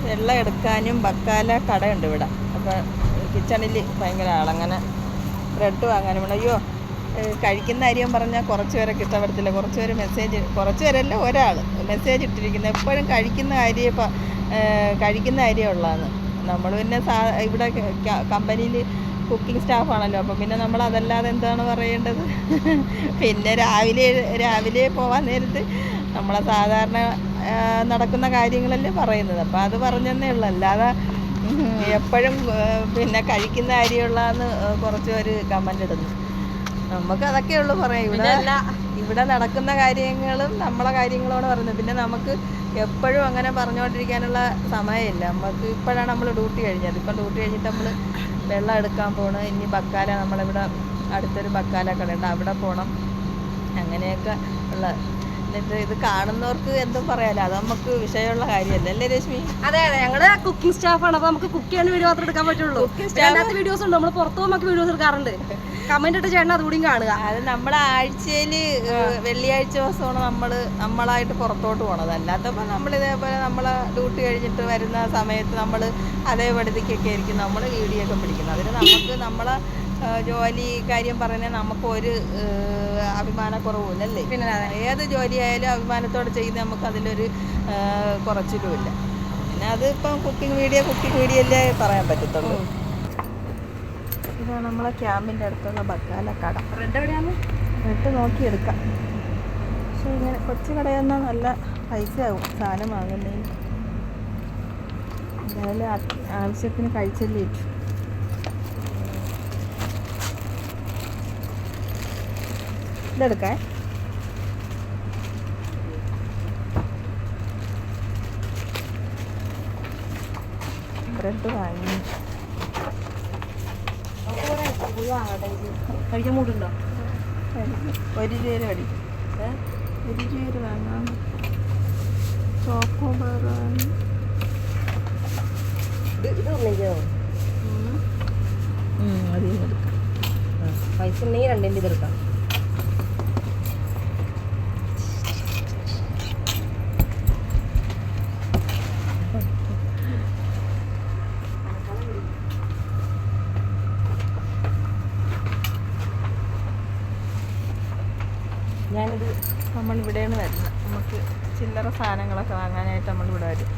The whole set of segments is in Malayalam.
വെള്ളം എടുക്കാനും ബക്കാല കടയുണ്ട് ഇവിടെ. അപ്പോൾ കിച്ചണിൽ ഭയങ്കര ആളങ്ങനെ ബ്രെഡ് വാങ്ങാനും വേണം. അയ്യോ, കഴിക്കുന്ന കാര്യം പറഞ്ഞാൽ കുറച്ച് പേരൊക്കെ ഇഷ്ടപ്പെടത്തില്ല. കുറച്ച് പേര് മെസ്സേജ്, കുറച്ച് പേരല്ല ഒരാൾ മെസ്സേജ് ഇട്ടിരിക്കുന്നത് എപ്പോഴും കഴിക്കുന്ന കാര്യമുള്ളതാണ്. നമ്മൾ പിന്നെ ഇവിടെ കമ്പനിയിൽ കുക്കിംഗ് സ്റ്റാഫാണല്ലോ, അപ്പം പിന്നെ നമ്മൾ അതല്ലാതെ എന്താണ് പറയേണ്ടത്. പിന്നെ രാവിലെ പോകാൻ നേരത്ത് നമ്മളെ സാധാരണ നടക്കുന്ന കാര്യങ്ങളല്ലേ പറയുന്നത്. അപ്പം അത് പറഞ്ഞതന്നേ ഉള്ളൂ. അല്ലാതെ എപ്പോഴും പിന്നെ കഴിക്കുന്ന കാര്യമുള്ളതെന്ന് കുറച്ച് പേര് കമൻ്റ് ഇടുന്നു. നമുക്ക് അതൊക്കെ ഉള്ളൂ പറയാം. ഇവിടെ നടക്കുന്ന കാര്യങ്ങളും നമ്മളെ കാര്യങ്ങളോട് പറയുന്നത്. പിന്നെ നമുക്ക് എപ്പോഴും അങ്ങനെ പറഞ്ഞുകൊണ്ടിരിക്കാനുള്ള സമയമില്ല. നമുക്ക് ഇപ്പോഴാണ് നമ്മൾ ഡ്യൂട്ടി കഴിഞ്ഞത്. ഇപ്പം ഡ്യൂട്ടി കഴിഞ്ഞിട്ട് നമ്മൾ വെള്ളം എടുക്കാൻ പോകണം. ഇനി ബക്കാല, നമ്മളിവിടെ അടുത്തൊരു ബക്കാല കടയുണ്ട്, അവിടെ പോകണം. അങ്ങനെയൊക്കെ ഉള്ള. എന്നിട്ട് ഇത് കാണുന്നവർക്ക് എന്തും പറയാലോ, അത് നമുക്ക് വിഷയമുള്ള കാര്യമല്ല അല്ലേ രശ്മി? അതെ, ഞങ്ങള് കുക്കിംഗ് സ്റ്റാഫാണ്. അപ്പൊ നമുക്ക് കുക്ക് ചെയ്യുന്ന വീഡിയോ മാത്രം എടുക്കാൻ പറ്റുള്ളൂ. വീഡിയോസ് ഉണ്ട്, നമ്മൾ പുറത്തു നമുക്ക് വീഡിയോസ് എടുക്കാറുണ്ട്. കമന്റ് ഇട്ട് ചേട്ടൻ അതുകൂടിയും കാണുക. അത് നമ്മുടെ ആഴ്ചയിൽ വെള്ളിയാഴ്ച ദിവസമാണ് നമ്മളായിട്ട് പുറത്തോട്ട് പോകണത്. അല്ലാത്തപ്പോൾ നമ്മൾ ഇതേപോലെ നമ്മളെ ഡ്യൂട്ടി കഴിഞ്ഞിട്ട് വരുന്ന സമയത്ത് നമ്മൾ അതേപടിക്കൊക്കെ ആയിരിക്കും നമ്മൾ വീഡിയോ ഒക്കെ പിടിക്കുന്നത്. അതിന് നമുക്ക് നമ്മളെ ജോലി കാര്യം പറഞ്ഞാൽ നമുക്കൊരു അഭിമാനക്കുറവുമില്ലല്ലേ. പിന്നെ ഏത് ജോലിയായാലും അഭിമാനത്തോടെ ചെയ്യുന്ന നമുക്ക് അതിലൊരു കുറച്ചിലുമില്ല. പിന്നെ അതിപ്പം കുക്കിംഗ് വീഡിയോ അല്ലേ പറയാൻ പറ്റത്തുള്ളൂ. ഇതാണ് നമ്മളെ ക്യാമ്പിൻ്റെ അടുത്തുള്ള ബക്കാല കട. റെഡ് എവിടെയാണ്? റെഡ് നോക്കിയെടുക്കാം. പക്ഷേ ഇങ്ങനെ കൊച്ചു കടയെന്നാൽ നല്ല പൈസയാകും സാധനം വാങ്ങുന്നതിന്. എന്തായാലും ആവശ്യത്തിന് കഴിച്ചല്ലേ ഇട്ടു. ഇതെടുക്കാം. ബ്രെഡ് വാങ്ങി കഴിക്കാൻ മൂടുണ്ടോ? 1 രൂപ മേടിക്കും. 1 രൂപ വാങ്ങാം. ചോക്കോബാർ വാങ്ങി. അതിൽ എടുക്കാം. പൈസ ഉണ്ടെങ്കിൽ 2 ഇതെടുക്കാം. ഞാനിത് നമ്മളിവിടെയാണ് വരുന്നത്. നമുക്ക് ചില്ലറ സാധനങ്ങളൊക്കെ വാങ്ങാനായിട്ട് നമ്മളിവിടെ വരും.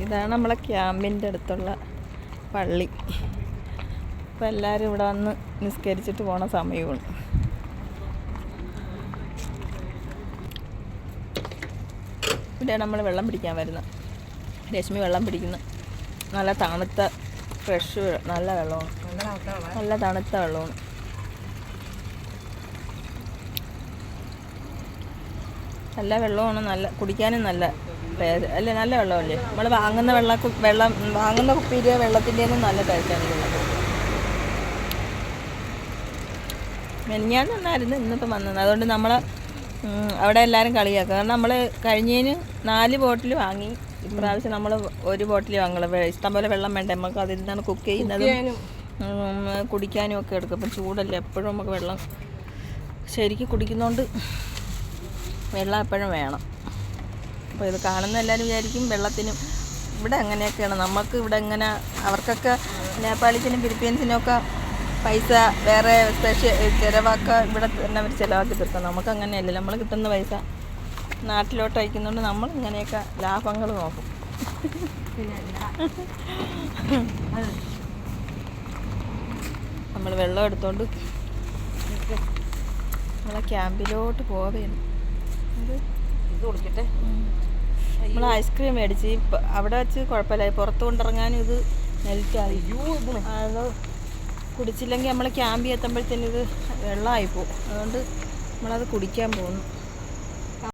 ഇതാണ് നമ്മളെ ക്യാമ്പിൻ്റെ അടുത്തുള്ള പള്ളി. അപ്പോൾ എല്ലാവരും ഇവിടെ വന്ന് നിസ്കരിച്ചിട്ട് പോണ സമയമാണ്. ഇവിടെ നമ്മൾ വെള്ളം പിടിക്കാൻ വരുന്നത്. രശ്മി വെള്ളം പിടിക്കുന്ന നല്ല തണുത്ത ഫ്രഷ് നല്ല വെള്ളമാണ്. നല്ല തണുത്ത വെള്ളമാണ്. നല്ല വെള്ളമാണ്. നല്ല കുടിക്കാനും നല്ല അല്ലേ, നല്ല വെള്ളമല്ലേ. നമ്മൾ വാങ്ങുന്ന കുപ്പിയിലെ വെള്ളത്തിൻ്റെയൊന്നും നല്ല ടേസ്റ്റാണ് ഉള്ളത്. മെനിഞ്ഞാന്ന് വന്നായിരുന്നു, ഇന്നിപ്പം വന്നത്. അതുകൊണ്ട് നമ്മൾ അവിടെ എല്ലാവരും കളിയാക്കുക. കാരണം നമ്മൾ കഴിഞ്ഞതിന് 4 ബോട്ടിൽ വാങ്ങി. ഇപ്രാവശ്യം നമ്മൾ 1 ബോട്ടിൽ വാങ്ങുള്ളൂ. ഇഷ്ടംപോലെ വെള്ളം വേണ്ടേ നമുക്ക്. അതിൽ നിന്നാണ് കുക്ക് ചെയ്യുന്നതും കുടിക്കാനും ഒക്കെ എടുക്കും. അപ്പം ചൂടല്ലേ, എപ്പോഴും നമുക്ക് വെള്ളം ശരിക്കും കുടിക്കുന്നതുകൊണ്ട് വെള്ളം എപ്പോഴും വേണം. അപ്പോൾ ഇത് കാണുന്ന എല്ലാവരും വിചാരിക്കും വെള്ളത്തിനും ഇവിടെ അങ്ങനെയൊക്കെയാണ്. നമുക്ക് ഇവിടെ ഇങ്ങനെ അവർക്കൊക്കെ നേപ്പാളിസിനും ഫിലിപ്പീൻസിനും ഒക്കെ പൈസ വേറെ സ്പെഷ്യൽ ചിലവാക്കുക ഇവിടെ തന്നെ അവർ ചിലവാക്കി തീർക്കാം. നമുക്ക് അങ്ങനെയല്ല. നമ്മൾ കിട്ടുന്ന പൈസ നാട്ടിലോട്ട് അയക്കുന്നുണ്ട്. നമ്മൾ ഇങ്ങനെയൊക്കെ ലാഭങ്ങൾ നോക്കും. നമ്മൾ വെള്ളം എടുത്തോണ്ട് നമ്മളെ ക്യാമ്പിലോട്ട് പോവുകയാണ്. നമ്മൾ ഐസ്ക്രീം മേടിച്ച് അവിടെ വെച്ച് കുഴപ്പമില്ല. പുറത്ത് കൊണ്ടിറങ്ങാനും ഇത് മെൽറ്റായി. അത് കുടിച്ചില്ലെങ്കിൽ നമ്മൾ ക്യാമ്പിൽ എത്തുമ്പോഴത്തേനും ഇത് വെള്ളമായിപ്പോവും. അതുകൊണ്ട് നമ്മളത് കുടിക്കാൻ പോകുന്നു.